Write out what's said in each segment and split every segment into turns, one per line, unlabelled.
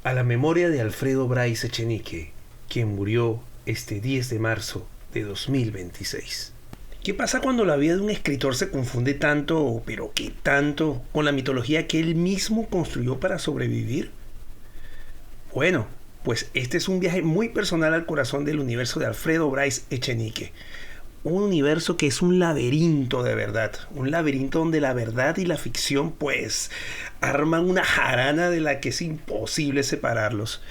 a la memoria de Alfredo Bryce Echenique, quien murió este 10 de marzo de 2026. ¿Qué pasa cuando la vida de un escritor se confunde tanto, pero qué tanto, con la mitología que él mismo construyó para sobrevivir? Bueno, pues este es un viaje muy personal al corazón del universo de Alfredo Bryce Echenique. Un universo que es un laberinto de verdad, un laberinto donde la verdad y la ficción pues arman una jarana de la que es imposible separarlos.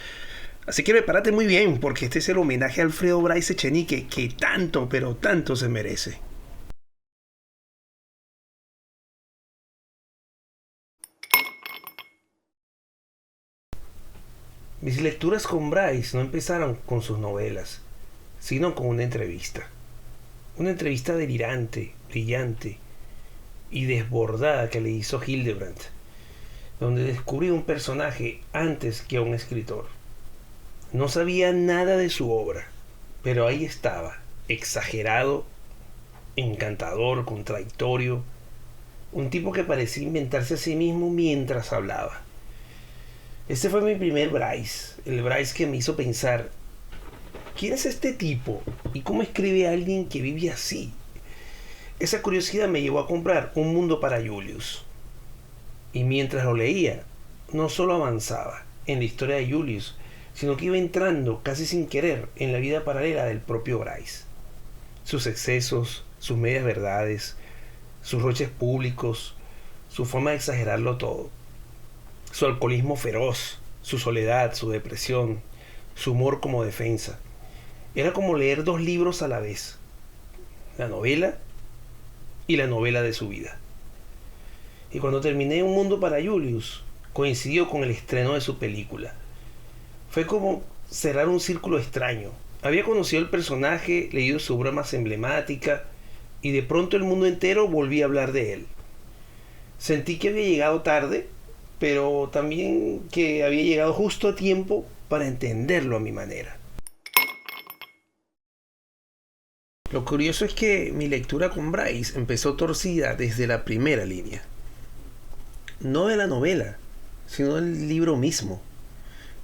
Así que prepárate muy bien, porque este es el homenaje a Alfredo Bryce Echenique que tanto, pero tanto se merece. Mis lecturas con Bryce no empezaron con sus novelas, sino con una entrevista. Una entrevista delirante, brillante y desbordada que le hizo Hildebrandt, donde descubrí un personaje antes que a un escritor. No sabía nada de su obra, pero ahí estaba, exagerado, encantador, contradictorio, un tipo que parecía inventarse a sí mismo mientras hablaba. Este fue mi primer Bryce, el Bryce que me hizo pensar, ¿quién es este tipo? ¿Y cómo escribe a alguien que vive así? Esa curiosidad me llevó a comprar Un Mundo para Julius. Y mientras lo leía, no solo avanzaba en la historia de Julius, sino que iba entrando casi sin querer en la vida paralela del propio Bryce. Sus excesos, sus medias verdades, sus roches públicos, su forma de exagerarlo todo, su alcoholismo feroz, su soledad, su depresión, su humor como defensa. Era como leer dos libros a la vez, la novela y la novela de su vida. Y cuando terminé Un Mundo para Julius, coincidió con el estreno de su película. Fue como cerrar un círculo extraño. Había conocido el personaje, leído su obra más emblemática, y de pronto el mundo entero volvía a hablar de él. Sentí que había llegado tarde, pero también que había llegado justo a tiempo para entenderlo a mi manera. Lo curioso es que mi lectura con Bryce empezó torcida desde la primera línea. No de la novela, sino del libro mismo.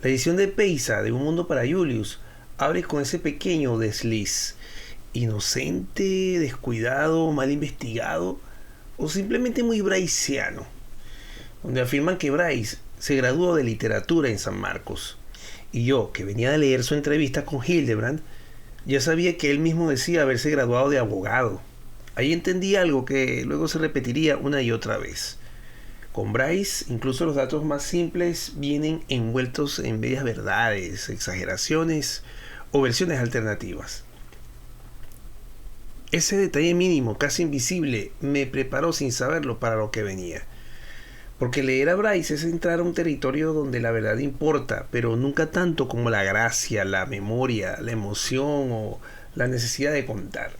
La edición de Peisa de Un Mundo para Julius abre con ese pequeño desliz, inocente, descuidado, mal investigado o simplemente muy bryceano, donde afirman que Bryce se graduó de literatura en San Marcos. Y yo, que venía de leer su entrevista con Hildebrandt, ya sabía que él mismo decía haberse graduado de abogado. Ahí entendí algo que luego se repetiría una y otra vez. Con Bryce, incluso los datos más simples vienen envueltos en medias verdades, exageraciones o versiones alternativas. Ese detalle mínimo, casi invisible, me preparó sin saberlo para lo que venía. Porque leer a Bryce es entrar a un territorio donde la verdad importa, pero nunca tanto como la gracia, la memoria, la emoción o la necesidad de contar.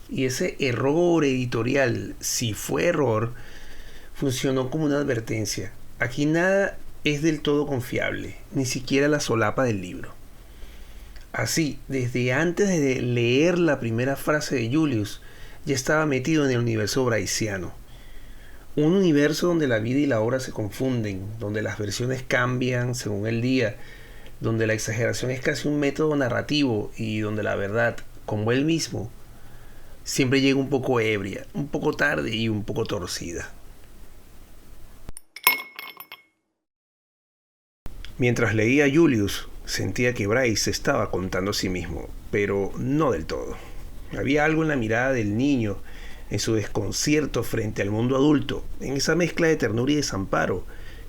Y ese error editorial, si fue error, funcionó como una advertencia. Aquí nada es del todo confiable, ni siquiera la solapa del libro. Así, desde antes de leer la primera frase de Julius, ya estaba metido en el universo bryceano. Un universo donde la vida y la obra se confunden, donde las versiones cambian según el día, donde la exageración es casi un método narrativo y donde la verdad, como él mismo, siempre llega un poco ebria, un poco tarde y un poco torcida. Mientras leía a Julius, sentía que Bryce se estaba contando a sí mismo, pero no del todo. Había algo en la mirada del niño, en su desconcierto frente al mundo adulto, en esa mezcla de ternura y desamparo,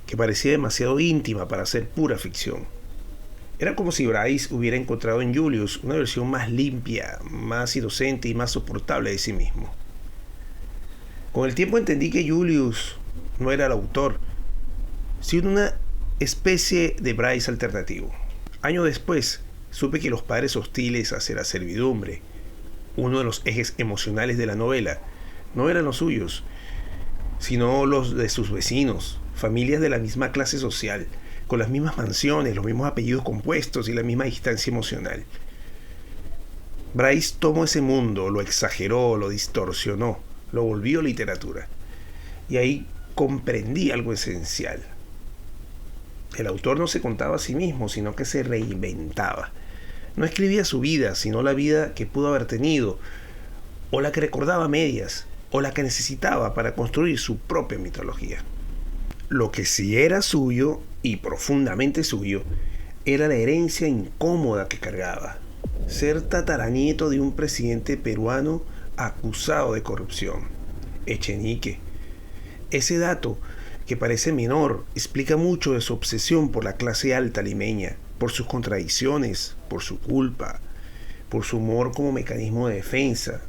que parecía demasiado íntima para ser pura ficción. Era como si Bryce hubiera encontrado en Julius una versión más limpia, más inocente y más soportable de sí mismo. Con el tiempo entendí que Julius no era el autor, sino una especie de Bryce alternativo. Años después, supe que los padres hostiles hacia la servidumbre, uno de los ejes emocionales de la novela, no eran los suyos, sino los de sus vecinos, familias de la misma clase social, con las mismas mansiones, los mismos apellidos compuestos y la misma distancia emocional. Bryce tomó ese mundo, lo exageró, lo distorsionó, lo volvió literatura. Y ahí comprendí algo esencial. El autor no se contaba a sí mismo, sino que se reinventaba. No escribía su vida, sino la vida que pudo haber tenido, o la que recordaba a medias, o la que necesitaba para construir su propia mitología. Lo que sí era suyo, y profundamente suyo, era la herencia incómoda que cargaba. Ser tataranieto de un presidente peruano acusado de corrupción. Echenique. Ese dato, que parece menor, explica mucho de su obsesión por la clase alta limeña, por sus contradicciones, por su culpa, por su humor como mecanismo de defensa.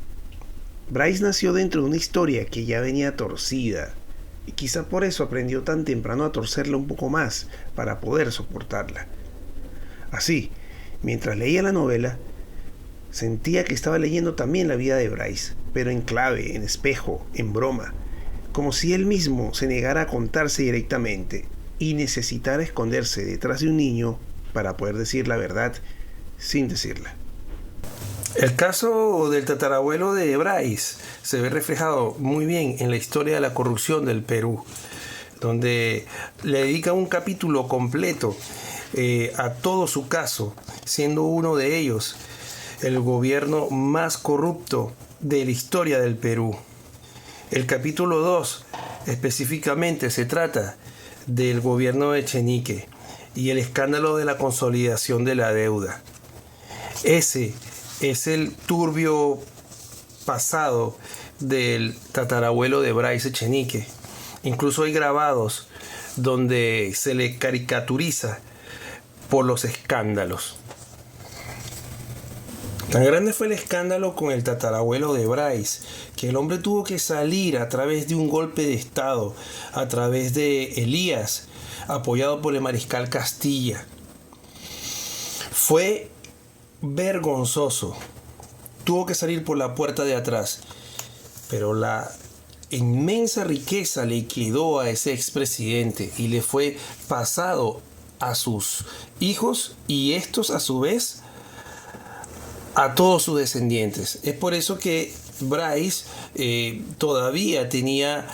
Bryce nació dentro de una historia que ya venía torcida, y quizá por eso aprendió tan temprano a torcerla un poco más para poder soportarla. Así, mientras leía la novela, sentía que estaba leyendo también la vida de Bryce, pero en clave, en espejo, en broma, como si él mismo se negara a contarse directamente y necesitara esconderse detrás de un niño para poder decir la verdad sin decirla. El caso del tatarabuelo de Bryce se ve reflejado muy bien en la historia de la corrupción del Perú, donde le dedica un capítulo completo a todo su caso, siendo uno de ellos el gobierno más corrupto de la historia del Perú. El capítulo 2 específicamente se trata del gobierno de Echenique y el escándalo de la consolidación de la deuda. Ese es el turbio pasado del tatarabuelo de Bryce Echenique. Incluso hay grabados donde se le caricaturiza por los escándalos. Tan grande fue el escándalo con el tatarabuelo de Bryce, que el hombre tuvo que salir a través de un golpe de estado, a través de Elías, apoyado por el mariscal Castilla. Fue vergonzoso. Tuvo que salir por la puerta de atrás, pero la inmensa riqueza le quedó a ese expresidente y le fue pasado a sus hijos, y estos a su vez a todos sus descendientes. Es por eso que Bryce todavía tenía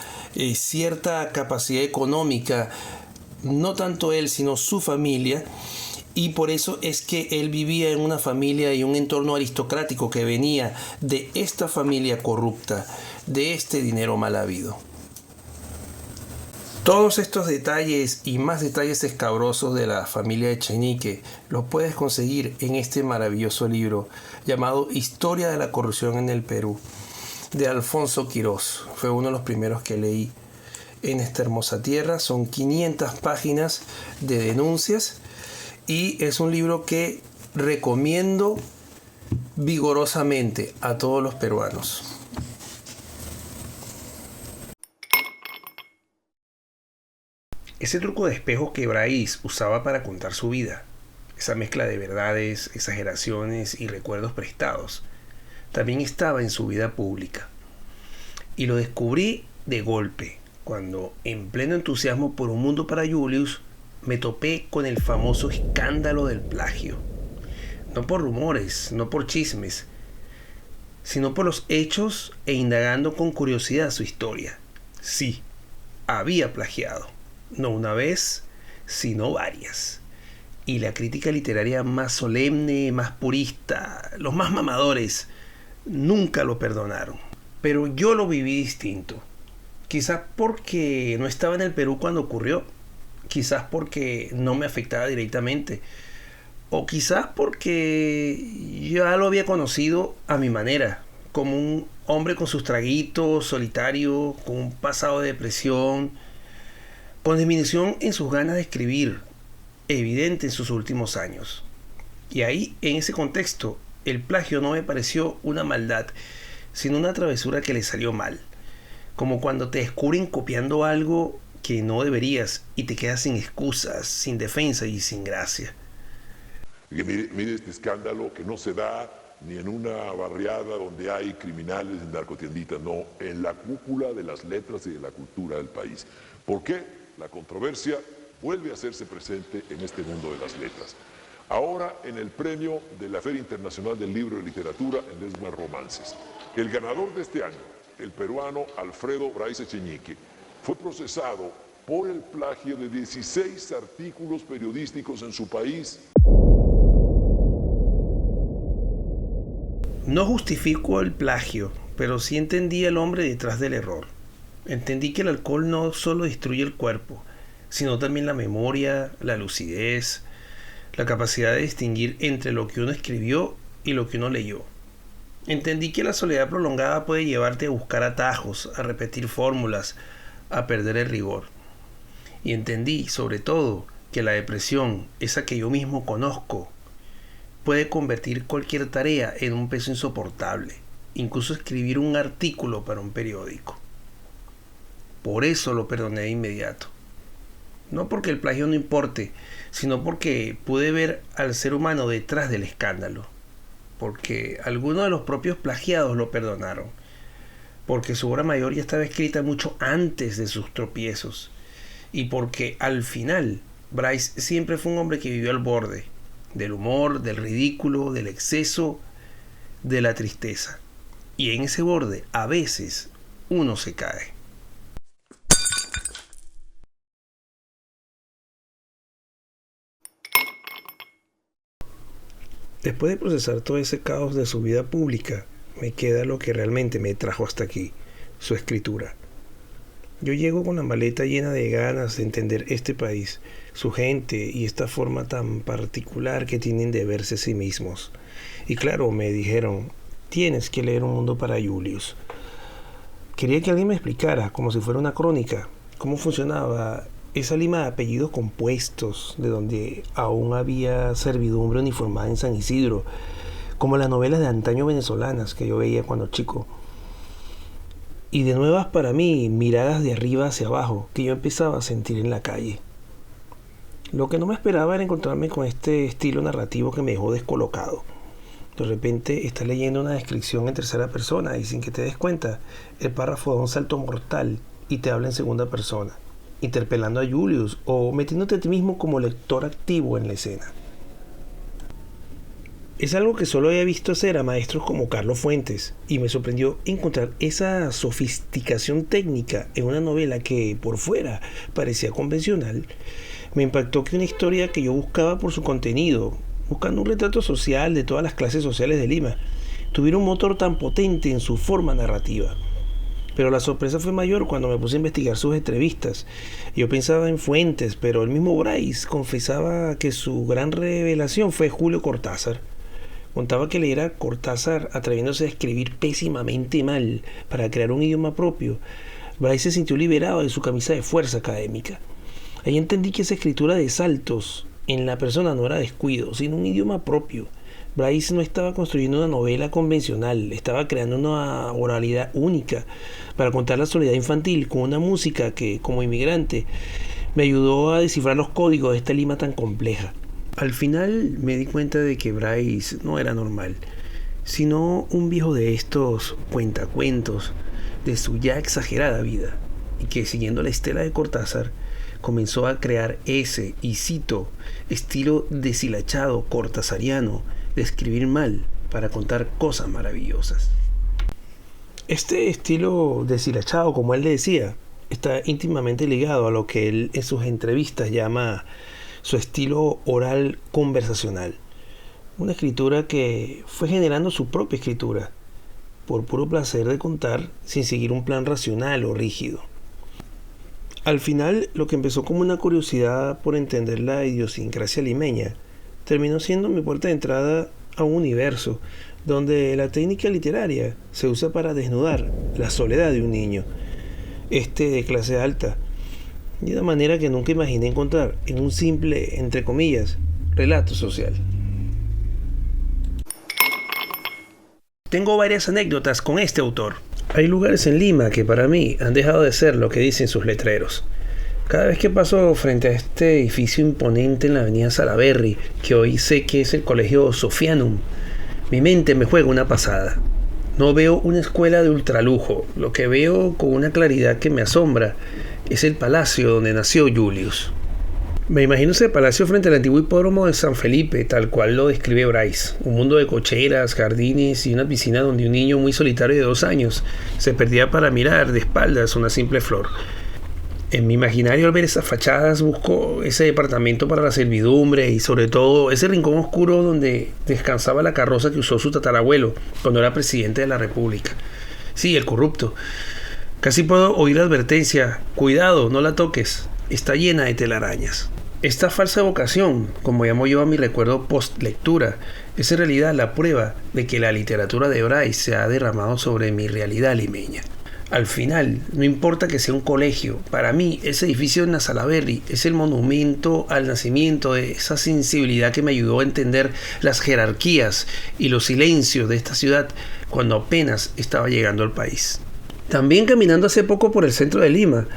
cierta capacidad económica, no tanto él sino su familia, y por eso es que él vivía en una familia y un entorno aristocrático que venía de esta familia corrupta, de este dinero mal habido. Todos estos detalles y más detalles escabrosos de la familia Echenique los puedes conseguir en este maravilloso libro llamado Historia de la corrupción en el Perú, de Alfonso Quirós. Fue uno de los primeros que leí en esta hermosa tierra. Son 500 páginas de denuncias y es un libro que recomiendo vigorosamente a todos los peruanos. Ese truco de espejo que Bryce usaba para contar su vida, esa mezcla de verdades, exageraciones y recuerdos prestados, también estaba en su vida pública. Y lo descubrí de golpe, cuando, en pleno entusiasmo por Un Mundo para Julius, me topé con el famoso escándalo del plagio. No por rumores, no por chismes, sino por los hechos e indagando con curiosidad su historia. Sí, había plagiado. No una vez, sino varias. Y la crítica literaria más solemne, más purista, los más mamadores, nunca lo perdonaron. Pero yo lo viví distinto. Quizás porque no estaba en el Perú cuando ocurrió. Quizás porque no me afectaba directamente. O quizás porque ya lo había conocido a mi manera. Como un hombre con sus traguitos, solitario, con un pasado de depresión, con disminución en sus ganas de escribir, evidente en sus últimos años. Y ahí, en ese contexto, el plagio no me pareció una maldad, sino una travesura que le salió mal. Como cuando te descubren copiando algo que no deberías y te quedas sin excusas, sin defensa y sin gracia.
Mire este escándalo que no se da ni en una barriada donde hay criminales y narcotienditas, no, en la cúpula de las letras y de la cultura del país. ¿Por qué? La controversia vuelve a hacerse presente en este mundo de las letras. Ahora en el premio de la Feria Internacional del Libro y Literatura en Lesbian Romances. El ganador de este año, el peruano Alfredo Bryce Echenique, fue procesado por el plagio de 16 artículos periodísticos en su país.
No justifico el plagio, pero sí entendí al hombre detrás del error. Entendí que el alcohol no solo destruye el cuerpo, sino también la memoria, la lucidez, la capacidad de distinguir entre lo que uno escribió y lo que uno leyó. Entendí que la soledad prolongada puede llevarte a buscar atajos, a repetir fórmulas, a perder el rigor. Y entendí, sobre todo, que la depresión, esa que yo mismo conozco, puede convertir cualquier tarea en un peso insoportable, incluso escribir un artículo para un periódico. Por eso lo perdoné de inmediato. No porque el plagio no importe, sino porque pude ver al ser humano detrás del escándalo. Porque algunos de los propios plagiados lo perdonaron. Porque su obra mayor ya estaba escrita mucho antes de sus tropiezos. Y porque al final, Bryce siempre fue un hombre que vivió al borde del humor, del ridículo, del exceso, de la tristeza. Y en ese borde, a veces, uno se cae. Después de procesar todo ese caos de su vida pública, me queda lo que realmente me trajo hasta aquí, su escritura. Yo llego con la maleta llena de ganas de entender este país, su gente y esta forma tan particular que tienen de verse a sí mismos. Y claro, me dijeron, tienes que leer Un Mundo para Julius. Quería que alguien me explicara, como si fuera una crónica, cómo funcionaba esa lima de apellidos compuestos, de donde aún había servidumbre uniformada en San Isidro, como las novelas de antaño venezolanas que yo veía cuando chico. Y de nuevas para mí, miradas de arriba hacia abajo, que yo empezaba a sentir en la calle. Lo que no me esperaba era encontrarme con este estilo narrativo que me dejó descolocado. De repente estás leyendo una descripción en tercera persona y sin que te des cuenta, el párrafo da un salto mortal y te habla en segunda persona, interpelando a Julius o metiéndote a ti mismo como lector activo en la escena. Es algo que solo había visto hacer a maestros como Carlos Fuentes y me sorprendió encontrar esa sofisticación técnica en una novela que por fuera parecía convencional. Me impactó que una historia que yo buscaba por su contenido, buscando un retrato social de todas las clases sociales de Lima, tuviera un motor tan potente en su forma narrativa. Pero la sorpresa fue mayor cuando me puse a investigar sus entrevistas. Yo pensaba en Fuentes, pero el mismo Bryce confesaba que su gran revelación fue Julio Cortázar. Contaba que leer a Cortázar atreviéndose a escribir pésimamente mal para crear un idioma propio. Bryce se sintió liberado de su camisa de fuerza académica. Ahí entendí que esa escritura de saltos en la persona no era descuido, sino un idioma propio. Bryce no estaba construyendo una novela convencional, estaba creando una oralidad única para contar la soledad infantil con una música que, como inmigrante, me ayudó a descifrar los códigos de esta Lima tan compleja. Al final me di cuenta de que Bryce no era normal, sino un viejo de estos cuentacuentos de su ya exagerada vida, y que siguiendo la estela de Cortázar comenzó a crear ese, y cito, estilo deshilachado cortázariano de escribir mal para contar cosas maravillosas. Este estilo deshilachado, como él le decía, está íntimamente ligado a lo que él en sus entrevistas llama su estilo oral conversacional. Una escritura que fue generando su propia escritura, por puro placer de contar sin seguir un plan racional o rígido. Al final, lo que empezó como una curiosidad por entender la idiosincrasia limeña, terminó siendo mi puerta de entrada a un universo donde la técnica literaria se usa para desnudar la soledad de un niño, de clase alta, de una manera que nunca imaginé encontrar en un simple, entre comillas, relato social. Tengo varias anécdotas con este autor. Hay lugares en Lima que para mí han dejado de ser lo que dicen sus letreros. Cada vez que paso frente a este edificio imponente en la avenida Salaberry, que hoy sé que es el Colegio Sofianum, mi mente me juega una pasada. No veo una escuela de ultralujo, lo que veo con una claridad que me asombra es el palacio donde nació Julius. Me imagino ese palacio frente al antiguo hipódromo de San Felipe, tal cual lo describe Bryce. Un mundo de cocheras, jardines y una piscina donde un niño muy solitario de 2 años se perdía para mirar de espaldas una simple flor. En mi imaginario, al ver esas fachadas, busco ese departamento para la servidumbre y sobre todo ese rincón oscuro donde descansaba la carroza que usó su tatarabuelo cuando era presidente de la República. Sí, el corrupto. Casi puedo oír la advertencia: cuidado, no la toques, está llena de telarañas. Esta falsa evocación, como llamo yo a mi recuerdo post-lectura, es en realidad la prueba de que la literatura de Bryce se ha derramado sobre mi realidad limeña. Al final, no importa que sea un colegio, para mí ese edificio en Salaberry es el monumento al nacimiento de esa sensibilidad que me ayudó a entender las jerarquías y los silencios de esta ciudad cuando apenas estaba llegando al país. También caminando hace poco por el centro de Lima,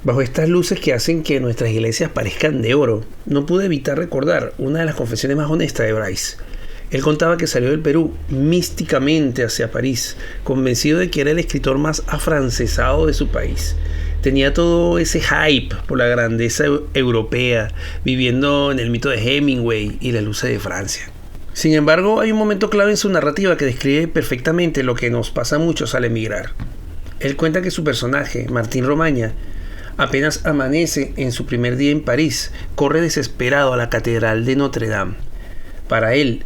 bajo estas luces que hacen que nuestras iglesias parezcan de oro, no pude evitar recordar una de las confesiones más honestas de Bryce. Él contaba que salió del Perú místicamente hacia París, convencido de que era el escritor más afrancesado de su país. Tenía todo ese hype por la grandeza europea, viviendo en el mito de Hemingway y las luces de Francia. Sin embargo, hay un momento clave en su narrativa que describe perfectamente lo que nos pasa a muchos al emigrar. Él cuenta que su personaje, Martín Romaña, apenas amanece en su primer día en París, corre desesperado a la Catedral de Notre Dame. Para él,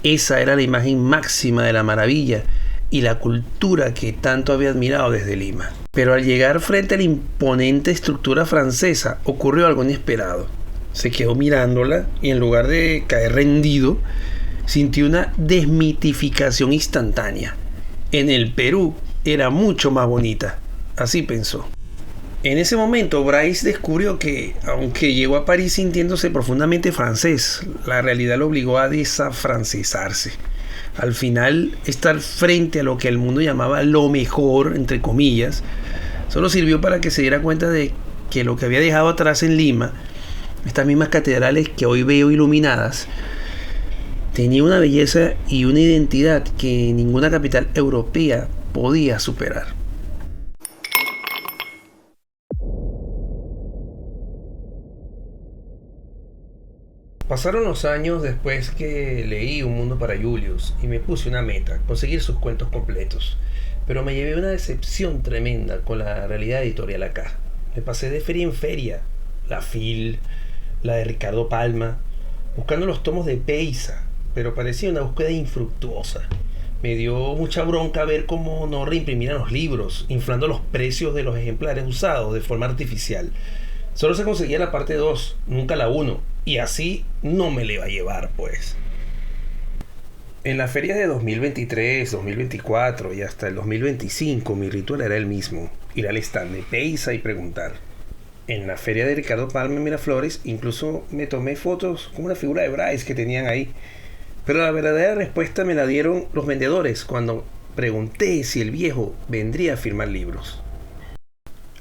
esa era la imagen máxima de la maravilla y la cultura que tanto había admirado desde Lima. Pero al llegar frente a la imponente estructura francesa, ocurrió algo inesperado. Se quedó mirándola y en lugar de caer rendido, sintió una desmitificación instantánea. En el Perú era mucho más bonita, así pensó. En ese momento, Bryce descubrió que, aunque llegó a París sintiéndose profundamente francés, la realidad lo obligó a desafrancesarse. Al final, estar frente a lo que el mundo llamaba lo mejor, entre comillas, solo sirvió para que se diera cuenta de que lo que había dejado atrás en Lima, estas mismas catedrales que hoy veo iluminadas, tenía una belleza y una identidad que ninguna capital europea podía superar. Pasaron los años después que leí Un Mundo para Julius y me puse una meta, conseguir sus cuentos completos. Pero me llevé una decepción tremenda con la realidad editorial acá. Me pasé de feria en feria, la Phil, la de Ricardo Palma, buscando los tomos de Peysa, pero parecía una búsqueda infructuosa. Me dio mucha bronca ver cómo no reimprimían los libros, inflando los precios de los ejemplares usados de forma artificial. Solo se conseguía la parte 2, nunca la 1, y así no me le iba a llevar, pues. En las ferias de 2023, 2024 y hasta el 2025 mi ritual era el mismo: ir al stand de Peysa y preguntar. En la feria de Ricardo Palma en Miraflores incluso me tomé fotos con una figura de Bryce que tenían ahí. Pero la verdadera respuesta me la dieron los vendedores cuando pregunté si el viejo vendría a firmar libros.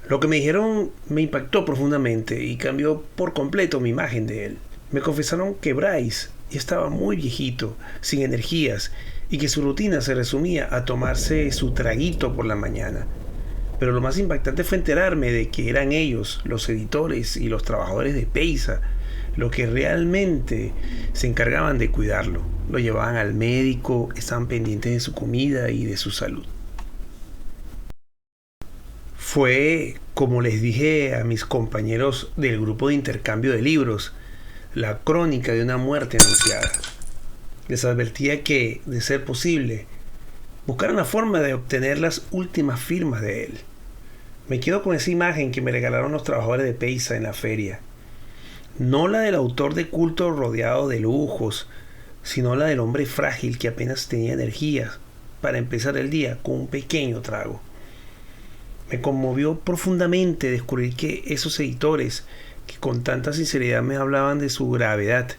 Lo que me dijeron me impactó profundamente y cambió por completo mi imagen de él. Me confesaron que Bryce ya estaba muy viejito, sin energías, y que su rutina se resumía a tomarse su traguito por la mañana. Pero lo más impactante fue enterarme de que eran ellos, los editores y los trabajadores de Peysa, los que realmente se encargaban de cuidarlo. Lo llevaban al médico, estaban pendientes de su comida y de su salud. Fue, como les dije a mis compañeros del grupo de intercambio de libros, la crónica de una muerte anunciada. Les advertía que, de ser posible, buscaran la forma de obtener las últimas firmas de él. Me quedo con esa imagen que me regalaron los trabajadores de Peysa en la feria. No la del autor de culto rodeado de lujos, sino la del hombre frágil que apenas tenía energías para empezar el día con un pequeño trago. Me conmovió profundamente descubrir que esos editores, que con tanta sinceridad me hablaban de su gravedad,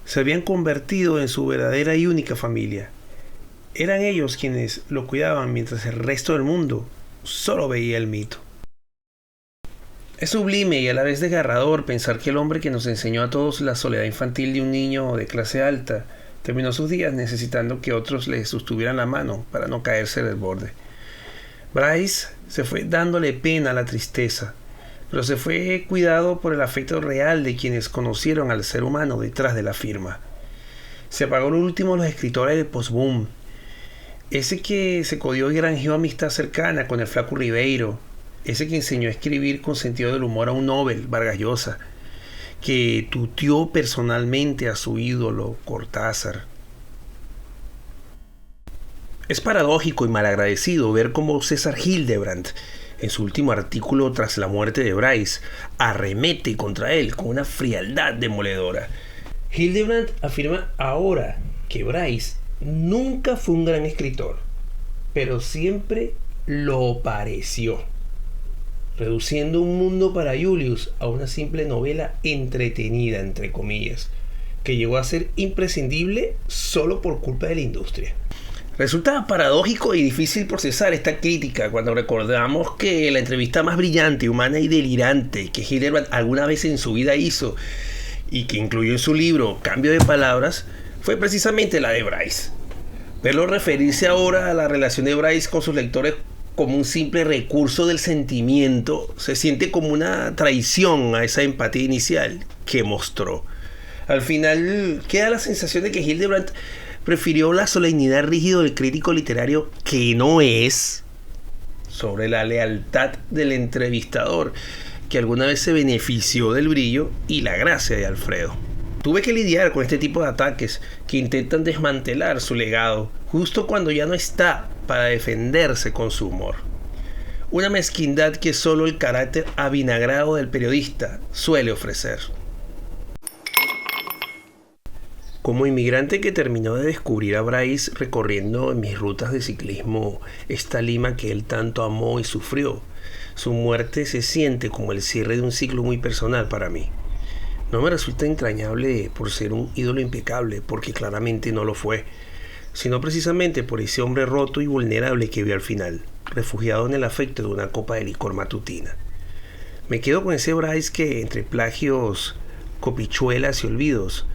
se habían convertido en su verdadera y única familia. Eran ellos quienes lo cuidaban mientras el resto del mundo solo veía el mito. Es sublime y a la vez desgarrador pensar que el hombre que nos enseñó a todos la soledad infantil de un niño de clase alta terminó sus días necesitando que otros le sostuvieran la mano para no caerse del borde. Bryce se fue dándole pena a la tristeza, pero se fue cuidado por el afecto real de quienes conocieron al ser humano detrás de la firma. Se apagó lo último de los escritores del post-boom, ese que se codió y granjeó amistad cercana con el Flaco Ribeiro, ese que enseñó a escribir con sentido del humor a un Nobel, Vargas Llosa, que tuteó personalmente a su ídolo, Cortázar. Es paradójico y malagradecido ver cómo César Hildebrand, en su último artículo tras la muerte de Bryce, arremete contra él con una frialdad demoledora. Hildebrand afirma ahora que Bryce nunca fue un gran escritor, pero siempre lo pareció, reduciendo Un mundo para Julius a una simple novela entretenida, entre comillas, que llegó a ser imprescindible solo por culpa de la industria. Resulta paradójico y difícil procesar esta crítica cuando recordamos que la entrevista más brillante, humana y delirante que Hildebrand alguna vez en su vida hizo y que incluyó en su libro Cambio de Palabras fue precisamente la de Bryce. Verlo referirse ahora a la relación de Bryce con sus lectores como un simple recurso del sentimiento se siente como una traición a esa empatía inicial que mostró. Al final queda la sensación de que Hildebrand prefirió la solemnidad rígida del crítico literario que no es sobre la lealtad del entrevistador que alguna vez se benefició del brillo y la gracia de Alfredo. Tuve que lidiar con este tipo de ataques que intentan desmantelar su legado justo cuando ya no está para defenderse con su humor. Una mezquindad que solo el carácter avinagrado del periodista suele ofrecer. Como inmigrante que terminó de descubrir a Bryce recorriendo en mis rutas de ciclismo esta Lima que él tanto amó y sufrió, su muerte se siente como el cierre de un ciclo muy personal para mí. No me resulta entrañable por ser un ídolo impecable, porque claramente no lo fue, sino precisamente por ese hombre roto y vulnerable que vio al final, refugiado en el afecto de una copa de licor matutina. Me quedo con ese Bryce que, entre plagios, copichuelas y olvidos,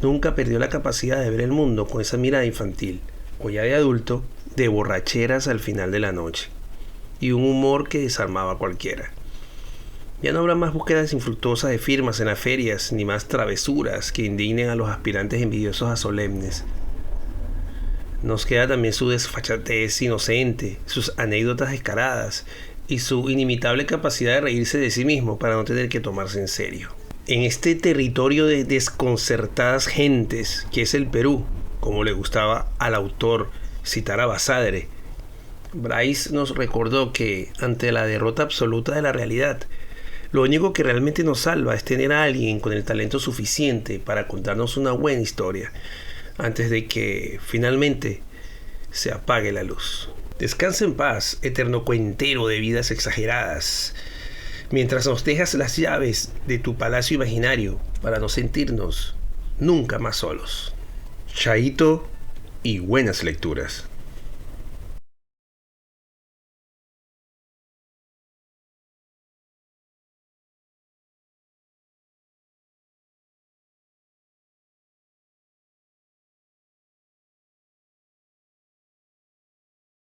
nunca perdió la capacidad de ver el mundo con esa mirada infantil, o ya de adulto, de borracheras al final de la noche, y un humor que desarmaba a cualquiera. Ya no habrá más búsquedas infructuosas de firmas en las ferias, ni más travesuras que indignen a los aspirantes envidiosos a solemnes. Nos queda también su desfachatez inocente, sus anécdotas descaradas y su inimitable capacidad de reírse de sí mismo para no tener que tomarse en serio. En este territorio de desconcertadas gentes que es el Perú, como le gustaba al autor citar a Basadre, Bryce nos recordó que ante la derrota absoluta de la realidad, lo único que realmente nos salva es tener a alguien con el talento suficiente para contarnos una buena historia antes de que finalmente se apague la luz. Descansa en paz, eterno cuentero de vidas exageradas, mientras nos dejas las llaves de tu palacio imaginario para no sentirnos nunca más solos. Chaito y buenas lecturas.